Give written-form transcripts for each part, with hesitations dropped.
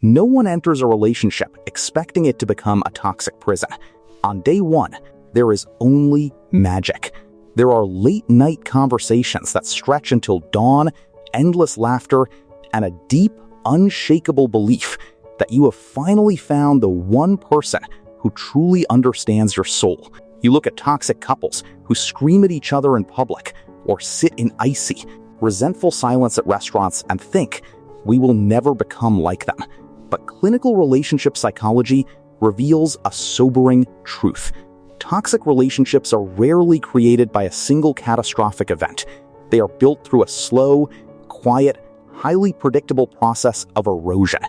No one enters a relationship expecting it to become a toxic prison. On day one, there is only magic. There are late-night conversations that stretch until dawn, endless laughter, and a deep, unshakable belief that you have finally found the one person who truly understands your soul. You look at toxic couples who scream at each other in public or sit in icy, resentful silence at restaurants and think, we will never become like them. But clinical relationship psychology reveals a sobering truth. Toxic relationships are rarely created by a single catastrophic event. They are built through a slow, quiet, highly predictable process of erosion.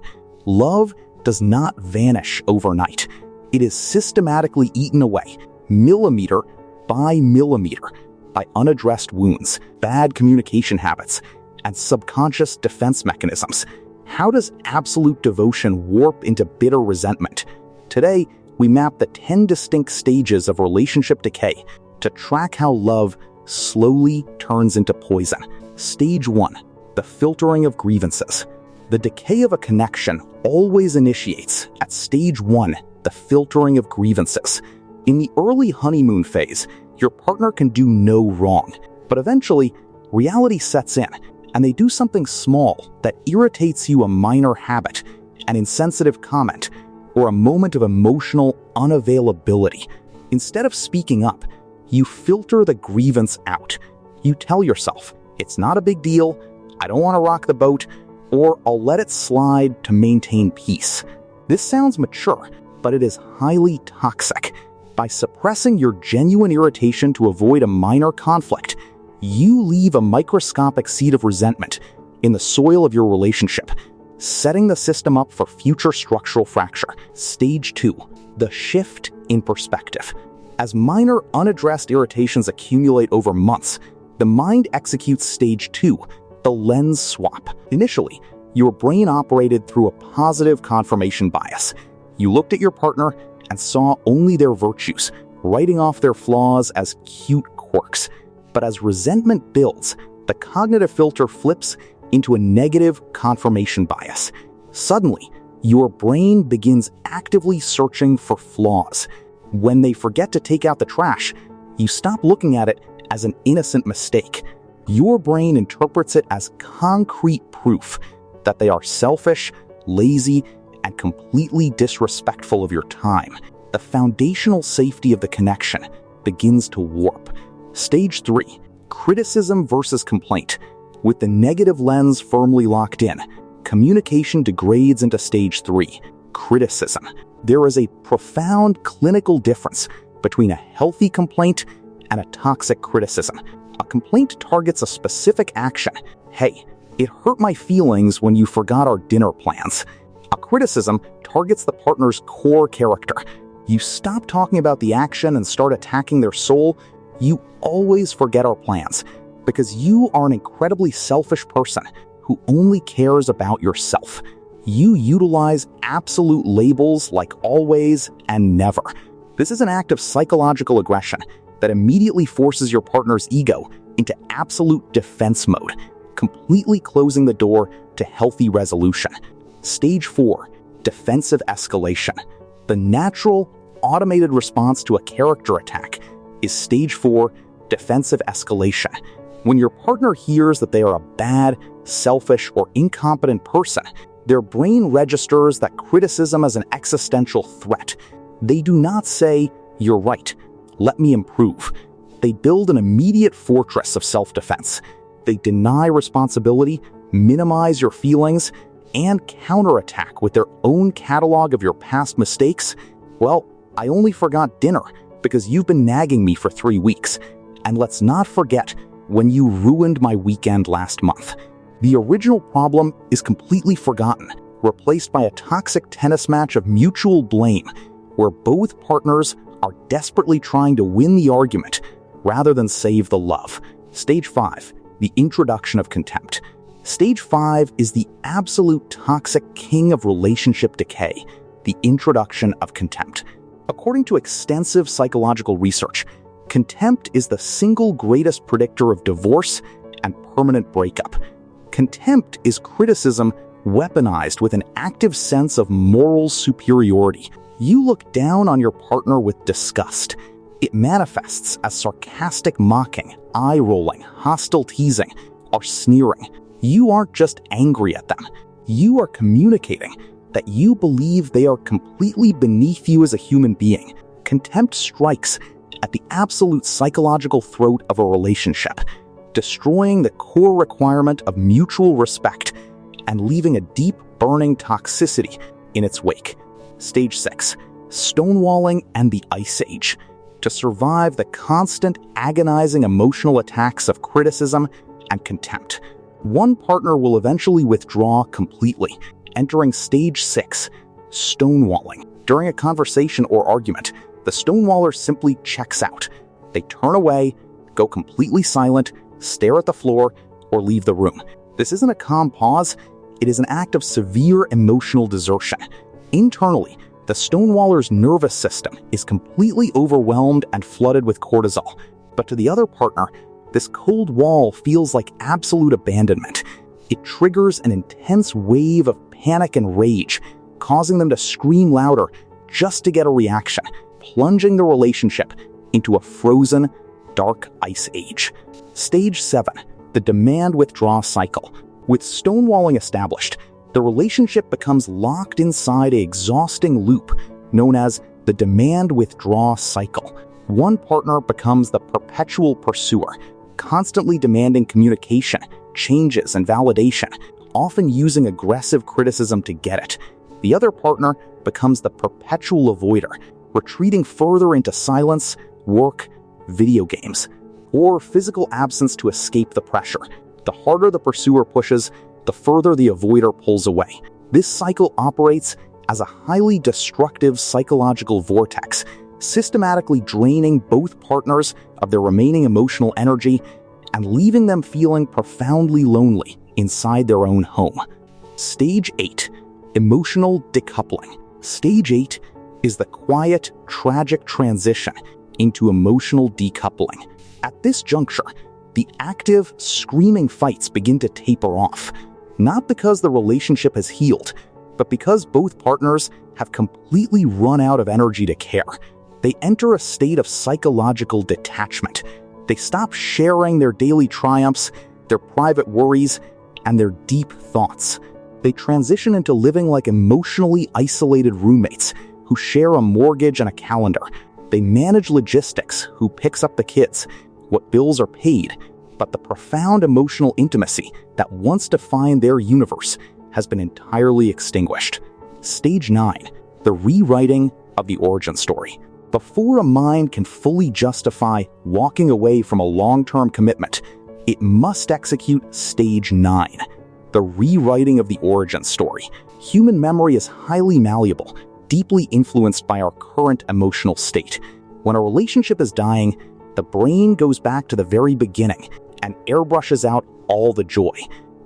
Love does not vanish overnight. It is systematically eaten away, millimeter by millimeter, by unaddressed wounds, bad communication habits, and subconscious defense mechanisms. How does absolute devotion warp into bitter resentment? Today, we map the 10 distinct stages of relationship decay to track how love slowly turns into poison. Stage 1. The filtering of grievances. The decay of a connection always initiates at stage 1, the filtering of grievances. In the early honeymoon phase, your partner can do no wrong, but eventually, reality sets in, and they do something small that irritates you, a minor habit, an insensitive comment, or a moment of emotional unavailability. Instead of speaking up, you filter the grievance out. You tell yourself, it's not a big deal, I don't want to rock the boat, or I'll let it slide to maintain peace. This sounds mature, but it is highly toxic. By suppressing your genuine irritation to avoid a minor conflict, you leave a microscopic seed of resentment in the soil of your relationship, setting the system up for future structural fracture. Stage 2. The shift in perspective. As minor unaddressed irritations accumulate over months, the mind executes stage 2, the lens swap. Initially, your brain operated through a positive confirmation bias. You looked at your partner and saw only their virtues, writing off their flaws as cute quirks. But as resentment builds, the cognitive filter flips into a negative confirmation bias. Suddenly, your brain begins actively searching for flaws. When they forget to take out the trash, you stop looking at it as an innocent mistake. Your brain interprets it as concrete proof that they are selfish, lazy, and completely disrespectful of your time. The foundational safety of the connection begins to warp. Stage 3. Criticism versus complaint. With the negative lens firmly locked in, communication degrades into stage 3, criticism. There is a profound clinical difference between a healthy complaint and a toxic criticism. A complaint targets a specific action. Hey, it hurt my feelings when you forgot our dinner plans. A criticism targets the partner's core character. You stop talking about the action and start attacking their soul. You always forget our plans because you are an incredibly selfish person who only cares about yourself. You utilize absolute labels like always and never. This is an act of psychological aggression that immediately forces your partner's ego into absolute defense mode, completely closing the door to healthy resolution. Stage 4. Defensive escalation. The natural, automated response to a character attack is stage 4, defensive escalation. When your partner hears that they are a bad, selfish, or incompetent person, their brain registers that criticism as an existential threat. They do not say, "You're right, let me improve." They build an immediate fortress of self-defense. They deny responsibility, minimize your feelings, and counterattack with their own catalog of your past mistakes. Well, I only forgot dinner because you've been nagging me for 3 weeks. And let's not forget when you ruined my weekend last month. The original problem is completely forgotten, replaced by a toxic tennis match of mutual blame, where both partners are desperately trying to win the argument rather than save the love. Stage 5. The introduction of contempt. Stage 5 is the absolute toxic king of relationship decay, the introduction of contempt. According to extensive psychological research, contempt is the single greatest predictor of divorce and permanent breakup. Contempt is criticism weaponized with an active sense of moral superiority. You look down on your partner with disgust. It manifests as sarcastic mocking, eye-rolling, hostile teasing, or sneering. You aren't just angry at them. You are communicating that you believe they are completely beneath you as a human being. Contempt strikes at the absolute psychological throat of a relationship, destroying the core requirement of mutual respect and leaving a deep, burning toxicity in its wake. Stage 6. Stonewalling and the Ice Age. To survive the constant, agonizing emotional attacks of criticism and contempt, one partner will eventually withdraw completely, entering Stage 6, stonewalling. During a conversation or argument, the stonewaller simply checks out. They turn away, go completely silent, stare at the floor, or leave the room. This isn't a calm pause, it is an act of severe emotional desertion. Internally, the stonewaller's nervous system is completely overwhelmed and flooded with cortisol. But to the other partner, this cold wall feels like absolute abandonment. It triggers an intense wave of panic and rage, causing them to scream louder just to get a reaction, plunging the relationship into a frozen, dark ice age. Stage 7. The demand-withdraw cycle. With stonewalling established, the relationship becomes locked inside an exhausting loop known as the demand-withdraw cycle. One partner becomes the perpetual pursuer, constantly demanding communication, changes, and validation, often using aggressive criticism to get it. The other partner becomes the perpetual avoider, retreating further into silence, work, video games, or physical absence to escape the pressure. The harder the pursuer pushes, the further the avoider pulls away. This cycle operates as a highly destructive psychological vortex, systematically draining both partners of their remaining emotional energy and leaving them feeling profoundly lonely inside their own home. Stage 8. Emotional decoupling. Stage 8 is the quiet, tragic transition into emotional decoupling. At this juncture, the active, screaming fights begin to taper off, not because the relationship has healed, but because both partners have completely run out of energy to care. They enter a state of psychological detachment. They stop sharing their daily triumphs, their private worries, and their deep thoughts. They transition into living like emotionally isolated roommates who share a mortgage and a calendar. They manage logistics, who picks up the kids, what bills are paid, but the profound emotional intimacy that once defined their universe has been entirely extinguished. Stage 9. The rewriting of the origin story. Before a mind can fully justify walking away from a long-term commitment, it must execute Stage 9. The rewriting of the origin story. Human memory is highly malleable, deeply influenced by our current emotional state. When a relationship is dying, the brain goes back to the very beginning and airbrushes out all the joy.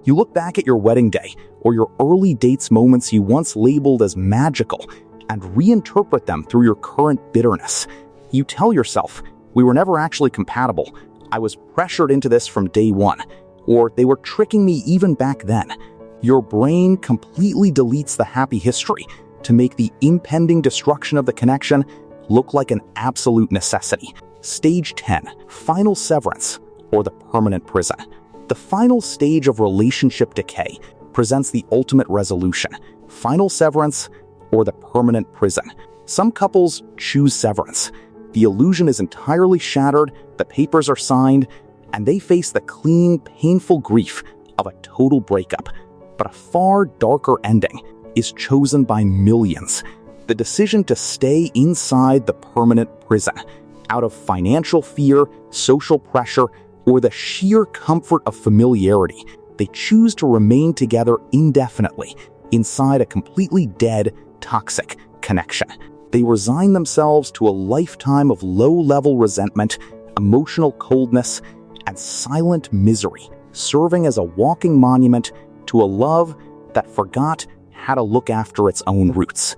You look back at your wedding day or your early dates moments you once labeled as magical and reinterpret them through your current bitterness. You tell yourself, we were never actually compatible. I was pressured into this from day one. Or they were tricking me even back then. Your brain completely deletes the happy history to make the impending destruction of the connection look like an absolute necessity. Stage 10. Final severance, or the permanent prison. The final stage of relationship decay presents the ultimate resolution. Final severance, or the permanent prison. Some couples choose severance. The illusion is entirely shattered, the papers are signed, and they face the clean, painful grief of a total breakup. But a far darker ending is chosen by millions. The decision to stay inside the permanent prison, out of financial fear, social pressure, or the sheer comfort of familiarity. They choose to remain together indefinitely inside a completely dead, toxic connection. They resign themselves to a lifetime of low-level resentment, emotional coldness, and silent misery, serving as a walking monument to a love that forgot how to look after its own roots.